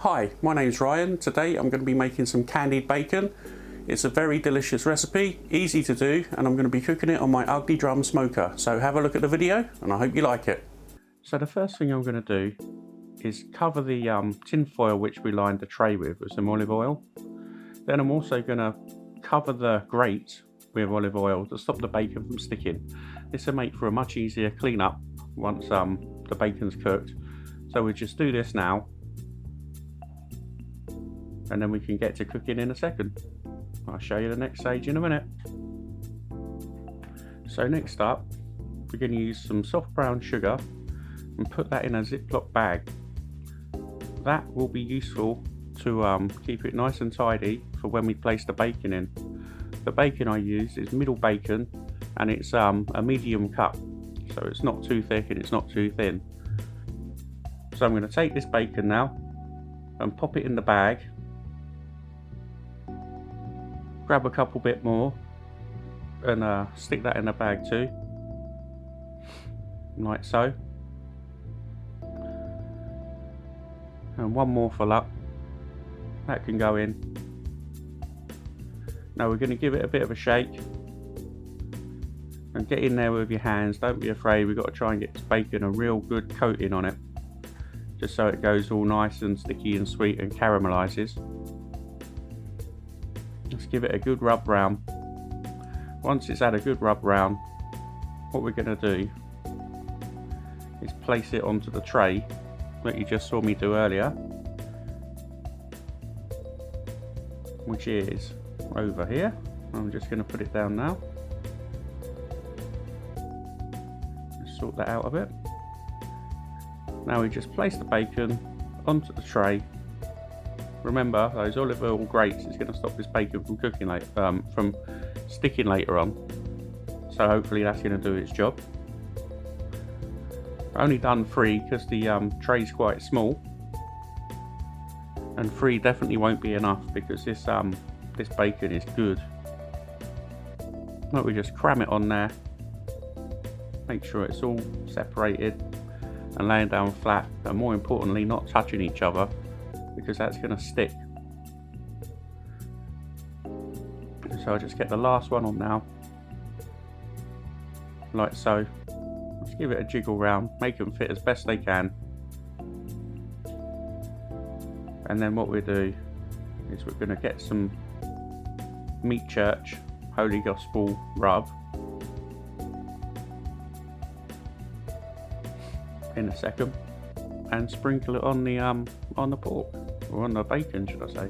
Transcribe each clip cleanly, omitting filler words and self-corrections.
Hi, my name's Ryan. Today I'm going to be making some candied bacon. It's a very delicious recipe, easy to do, and I'm going to be cooking it on my ugly drum smoker. So have a look at the video and I hope you like it. So the first thing I'm going to do is cover the tin foil which we lined the tray with some olive oil. Then I'm also going to cover the grate with olive oil to stop the bacon from sticking. This will make for a much easier clean up once the bacon's cooked. So we just do this now, and then we can get to cooking in a second. I'll show you the next stage in a minute. So next up, we're going to use some soft brown sugar and put that in a Ziploc bag. That will be useful to keep it nice and tidy for when we place the bacon in. The bacon I use is middle bacon, and it's a medium cut, so it's not too thick and it's not too thin. So I'm going to take this bacon now and pop it in the bag. Grab a couple bit more and stick that in the bag too, like so. And one more for luck. That can go in. Now we're going to give it a bit of a shake. And get in there with your hands, don't be afraid. We've got to try and get this bacon a real good coating on it, just so it goes all nice and sticky and sweet and caramelizes. Let's give it a good rub round. Once it's had a good rub round, what we're going to do is place it onto the tray that you just saw me do earlier, which is over here. I'm just going to put it down now. Let's sort that out a bit. Now we just place the bacon onto the tray. Remember, those olive oil grates is going to stop this bacon from cooking from sticking later on. So hopefully that's going to do its job. I've only done 3 because the tray's quite small, and 3 definitely won't be enough because this bacon is good. But we just cram it on there. Make sure it's all separated and laying down flat, and more importantly not touching each other, because that's going to stick. So I'll just get the last one on now, like so. Let's give it a jiggle round, make them fit as best they can. And then what we do is we're going to get some meat church Holy Gospel rub in a second, and sprinkle it on the pork, or on the bacon should I say.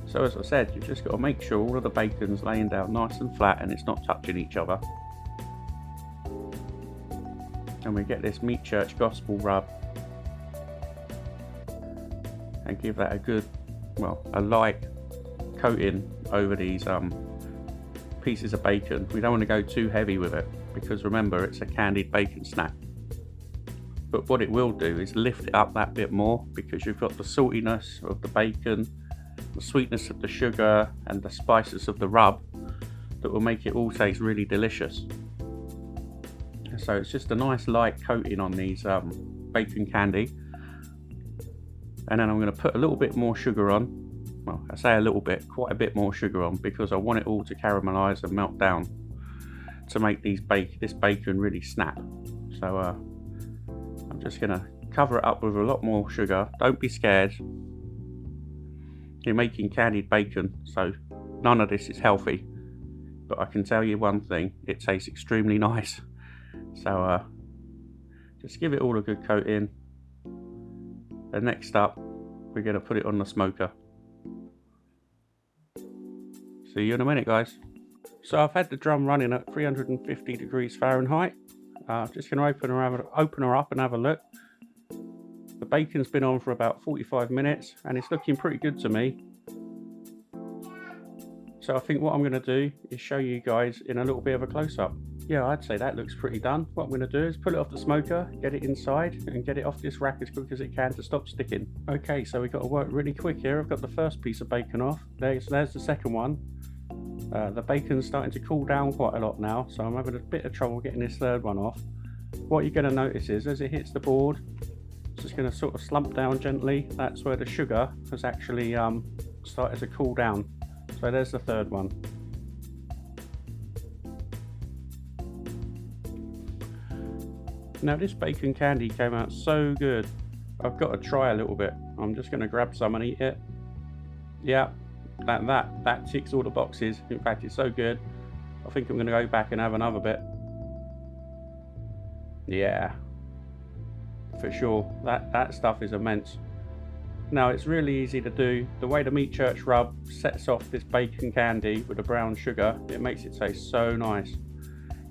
So as I said, you've just got to make sure all of the bacon's laying down nice and flat and it's not touching each other. And we get this meat church gospel rub and give that a good, well, a light coating over these pieces of bacon. We don't want to go too heavy with it, because remember, it's a candied bacon snack. But what it will do is lift it up that bit more, because you've got the saltiness of the bacon, the sweetness of the sugar, and the spices of the rub that will make it all taste really delicious. So it's just a nice light coating on these bacon candy. And then I'm going to put a little bit more sugar on. Well, I say a little bit, quite a bit more sugar on, because I want it all to caramelize and melt down to make this bacon really snap. So I'm just going to cover it up with a lot more sugar. Don't be scared. You're making candied bacon, so none of this is healthy. But I can tell you one thing, it tastes extremely nice. So just give it all a good coating. And next up, we're going to put it on the smoker. See you in a minute, guys. So I've had the drum running at 350 degrees Fahrenheit. Just going to open her up and have a look. The bacon's been on for about 45 minutes and it's looking pretty good to me. So I think what I'm going to do is show you guys in a little bit of a close-up. Yeah, I'd say that looks pretty done. What I'm going to do is pull it off the smoker, get it inside, and get it off this rack as quick as it can to stop sticking. Okay, so we've got to work really quick here. I've got the first piece of bacon off. There's the second one. The bacon's starting to cool down quite a lot now, so I'm having a bit of trouble getting this third one off. What you're going to notice is as it hits the board, Just going to sort of slump down gently. That's where the sugar has actually started to cool down. So there's the third one. Now this bacon candy came out so good. I've got to try a little bit. I'm just going to grab some and eat it. Yeah, that ticks all the boxes. In fact, it's so good, I think I'm going to go back and have another bit. Yeah, for sure. That stuff is immense. Now it's really easy to do. The way the meat church rub sets off this bacon candy with the brown sugar, it makes it taste so nice.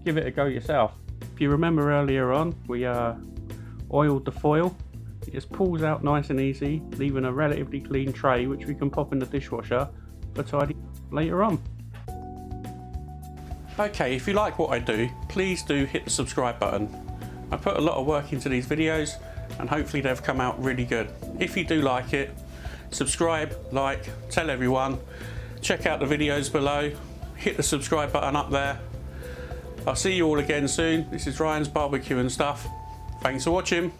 Give it a go yourself. If you remember earlier on, we oiled the foil. It just pulls out nice and easy, leaving a relatively clean tray which we can pop in the dishwasher for tidy later on. Okay, if you like what I do, please do hit the subscribe button. I put a lot of work into these videos and hopefully they've come out really good. If you do like it, subscribe, like, tell everyone, check out the videos below, hit the subscribe button up there. I'll see you all again soon. This is Ryan's Barbecue and Stuff. Thanks for watching.